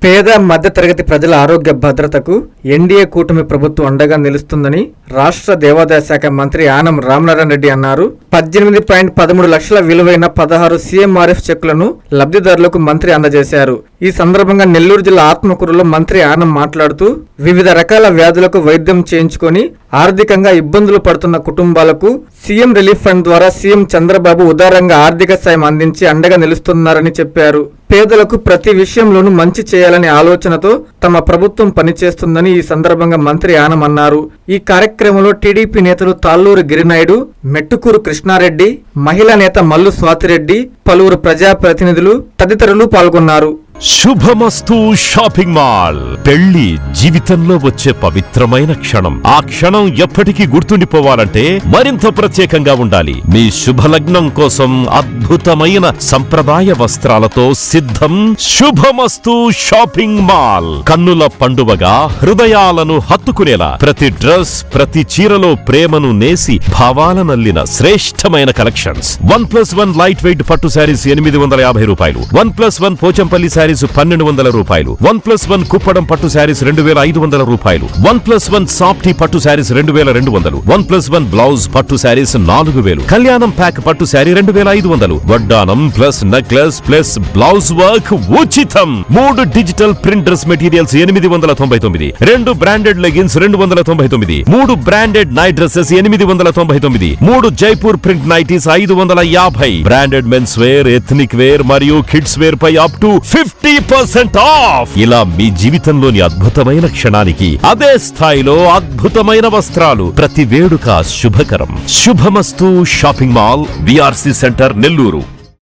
పేద మధ్యతరగతి ప్రజల ఆరోగ్య భద్రతకు ఎన్డీఏ కూటమి ప్రభుత్వం అండగా నిలుస్తుందని రాష్ట్ర దేవాదాయ శాఖ మంత్రి ఆనం రామనారాయణ రెడ్డి అన్నారు. 18.13 లక్షల విలువైన 16 సీఎంఆర్ఎఫ్ చెక్కులను లబ్ధిదారులకు మంత్రి అందజేశారు. ఈ సందర్భంగా నెల్లూరు జిల్లా ఆత్మకూరులో మంత్రి ఆనం మాట్లాడుతూ వివిధ రకాల వ్యాధులకు వైద్యం చేయించుకొని ఆర్థికంగా ఇబ్బందులు పడుతున్న కుటుంబాలకు సీఎం రిలీఫ్ ఫండ్ ద్వారా సీఎం చంద్రబాబు ఉదారంగా ఆర్థిక సాయం అందించి అండగా నిలుస్తున్నారని చెప్పారు. పేదలకు ప్రతి విషయంలోనూ మంచి చేయాలనే ఆలోచనతో తమ ప్రభుత్వం పనిచేస్తుందని ఈ సందర్భంగా మంత్రి ఆనం అన్నారు. ఈ కార్యక్రమంలో టీడీపీ నేతలు తాళ్ళూరు గిరినాయుడు, మెట్టుకూరు కృష్ణారెడ్డి, మహిళా నేత మల్లు స్వాతిరెడ్డి, పలువురు ప్రజాప్రతినిధులు తదితరులు పాల్గొన్నారు. శుభమస్తు షాపింగ్ మాల్. పెళ్లి జీవితంలో వచ్చే పవిత్రమైన క్షణం. ఆ క్షణం ఎప్పటికీ గుర్తుండిపోవాలంటే మరింత ప్రత్యేకంగా ఉండాలి. మీ శుభలగ్నం కోసం అద్భుతమైన సంప్రదాయ వస్త్రాలతో సిద్ధం శుభమస్తు షాపింగ్ మాల్. కన్నుల పండువగా హృదయాలను హత్తుకునేలా ప్రతి డ్రెస్, ప్రతి చీరలో ప్రేమను నేసి భావాలనల్లిన శ్రేష్టమైన కలెక్షన్స్. 1+1 లైట్ వెయిట్ పట్టు శారీస్ 850 రూపాయలు, 1+1 పోచంపల్లి శారీస్ 1200 రూపాయలు, 1+1 కుప్పడం పట్టు శారీస్ 2500 రూపాయలు, 1+1 సాఫ్టీ పట్టు శారీస్ 2200, 1+1 బ్లౌజ్ పట్టు శారీస్ 4000, కళ్యాణం ప్యాక్ పట్టు శారీ 2500, వడ్డానం plus necklace plus blouse work ఉచితం. 3 digital print dress materials 899, 2 branded leggings 299, 3 branded night dresses 899, 3 Jaipur print nighties 550, branded men's wear, ethnic wear మరియు కిడ్స్ వేర్ పై అప్ టు 50% ఆఫ్. ఇలా మీ జీవితంలోని అద్భుతమైన క్షణానికి అదే స్థాయిలో అద్భుతమైన వస్త్రాలు. ప్రతి వేడుక శుభకరం. శుభమస్తు shopping mall, VRC centre, Nellore.